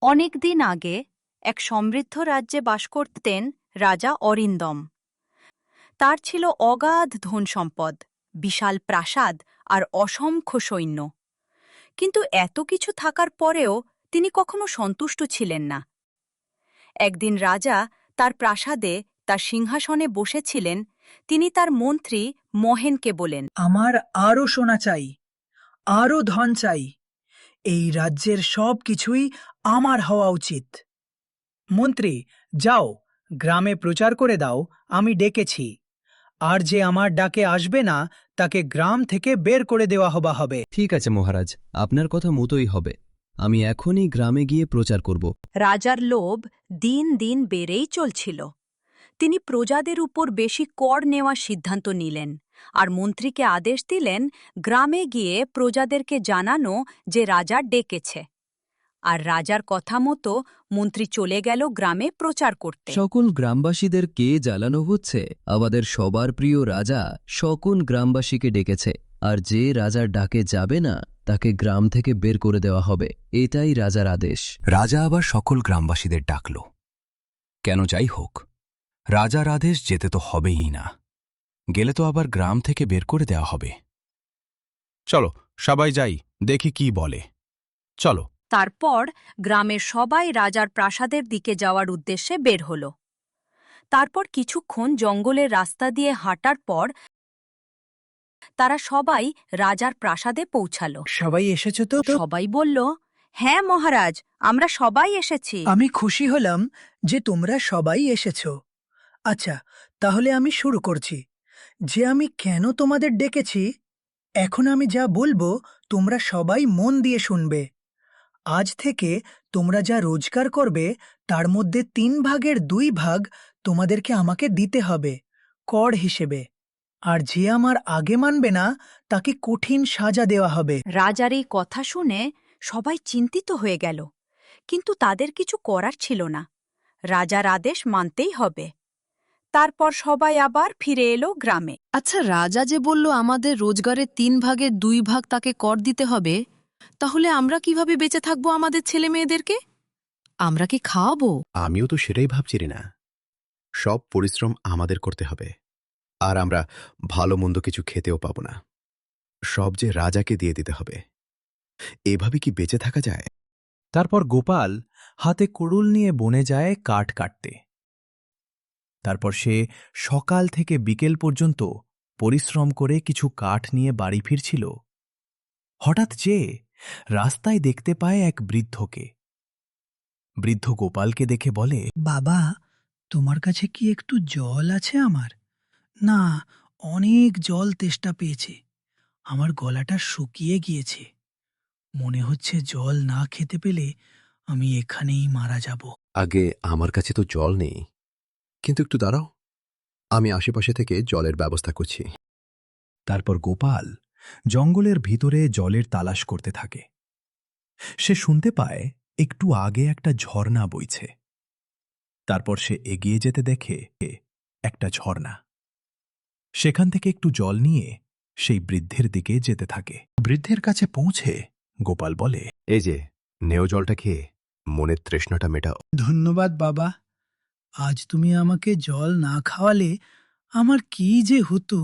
অনেকদিন আগে এক সমৃদ্ধ রাজ্যে বাস করতেন রাজা অরিন্দম। তার ছিল অগাধ ধনসম্পদ, বিশাল প্রাসাদ আর অসংখ্য সৈন্য। কিন্তু এত কিছু থাকার পরেও তিনি কখনো সন্তুষ্ট ছিলেন না। একদিন রাজা তার প্রাসাদে তার সিংহাসনে বসেছিলেন। তিনি তার মন্ত্রী মহেনকে বলেন, আমার আরো সোনা চাই, আরো ধন চাই। এই রাজ্যের সব কিছুই আমার হওয়া উচিত। মন্ত্রী, যাও, গ্রামে প্রচার করে দাও আমি ডেকেছি, আর যে আমার ডাকে আসবে না তাকে গ্রাম থেকে বের করে দেওয়া হবে। ঠিক আছে মহারাজ, আপনার কথা মতোই হবে। আমি এখনই গ্রামে গিয়ে প্রচার করব। রাজার লোভ দিন দিন বেড়েই চলছিল। তিনি প্রজাদের উপর বেশি কর নেওয়ার সিদ্ধান্ত নিলেন আর মন্ত্রীকে আদেশ দিলেন গ্রামে গিয়ে প্রজাদেরকে জানানো যে রাজা ডেকেছে। আর রাজার কথা মতো মন্ত্রী চলে গেল গ্রামে প্রচার করতে। সকল গ্রামবাসীদের কে জ্বালানো হচ্ছে? আমাদের সবার প্রিয় রাজা সকল গ্রামবাসীকে ডেকেছে, আর যে রাজার ডাকে যাবে না তাকে গ্রাম থেকে বের করে দেওয়া হবে। এটাই রাজার আদেশ। রাজা আবার সকল গ্রামবাসীদের ডাকল। কেন যাই হোক, রাজার আদেশ যেতে তো হবেই না, গেলে তো আবার গ্রাম থেকে বের করে দেওয়া হবে। চলো সবাই যাই, দেখি কি বলে। চলো। তারপর গ্রামের সবাই রাজার প্রাসাদের দিকে যাওয়ার উদ্দেশ্যে বের হল। তারপর কিছুক্ষণ জঙ্গলের রাস্তা দিয়ে হাঁটার পর তারা সবাই রাজার প্রাসাদে পৌঁছাল। সবাই এসেছো তো? সবাই বলল, হ্যাঁ মহারাজ, আমরা সবাই এসেছি। আমি খুশি হলাম যে তোমরা সবাই এসেছো। আচ্ছা, তাহলে আমি শুরু করছি। যে আমি কেন তোমাদের ডেকেছি, এখন আমি যা বলবো তোমরা সবাই মন দিয়ে শুনবে। আজ থেকে তোমরা যা রোজগার করবে তার মধ্যে 3/2 ভাগ তোমাদেরকে আমাকে দিতে হবে কর হিসেবে। আর যে আমার আগে মানবে না তাকে কঠিন সাজা দেওয়া হবে। রাজার এই কথা শুনে সবাই চিন্তিত হয়ে গেল, কিন্তু তাদের কিছু করার ছিল না। রাজার আদেশ মানতেই হবে। তারপর সবাই আবার ফিরে এলো গ্রামে। আচ্ছা, রাজা যে বলল আমাদের রোজগারের 3/2 ভাগ তাকে কর দিতে হবে, তাহলে আমরা কিভাবে বেঁচে থাকবো আমাদের ছেলে মেয়েদেরকে? আমরা কি খাওয়াবো? আমিও তো সেটাই ভাবছি না। সব পরিশ্রম আমাদের করতে হবে, আর আমরা ভালো মন্দ কিছু খেতেও পাব না। সব যে রাজাকে দিয়ে দিতে হবে। এভাবে কি বেঁচে থাকা যায়? তারপর গোপাল হাতে কুড়ুল নিয়ে বনে যায় কাঠ কাটতে। তারপর সে সকাল থেকে বিকেল পর্যন্ত পরিশ্রম করে কিছু কাঠ নিয়ে বাড়ি ফিরছিল। হঠাৎ যে রাস্তায় দেখতে পায় এক বৃদ্ধকে। বৃদ্ধ গোপালকে দেখে বলে, বাবা, তোমার কাছে কি একটু জল আছে? আমার না, অনেক জল তেষ্টা পেয়েছে। আমার গলাটা শুকিয়ে গিয়েছে। মনে হচ্ছে জল না খেতে পেলে আমি এখানেই মারা যাব। আগে আমার কাছে তো জল নেই, কিন্তু একটু দাঁড়াও, আমি আশেপাশে থেকে জলের ব্যবস্থা করছি। তারপর গোপাল জঙ্গলের ভিতরে জলের তালাশ করতে থাকে। সে শুনতে পায় একটু আগে একটা ঝর্ণা বইছে। তারপর সে এগিয়ে যেতে দেখে একটা ঝর্ণা। সেখান থেকে একটু জল নিয়ে সেই বৃদ্ধের দিকে যেতে থাকে। বৃদ্ধের কাছে পৌঁছে গোপাল বলে, এই যে, নেও জলটা খেয়ে মনের তৃষ্ণাটা মেটাও। ধন্যবাদ বাবা। আজ তুমি আমাকে জল না খাওয়ালে আমার কি যে হতো।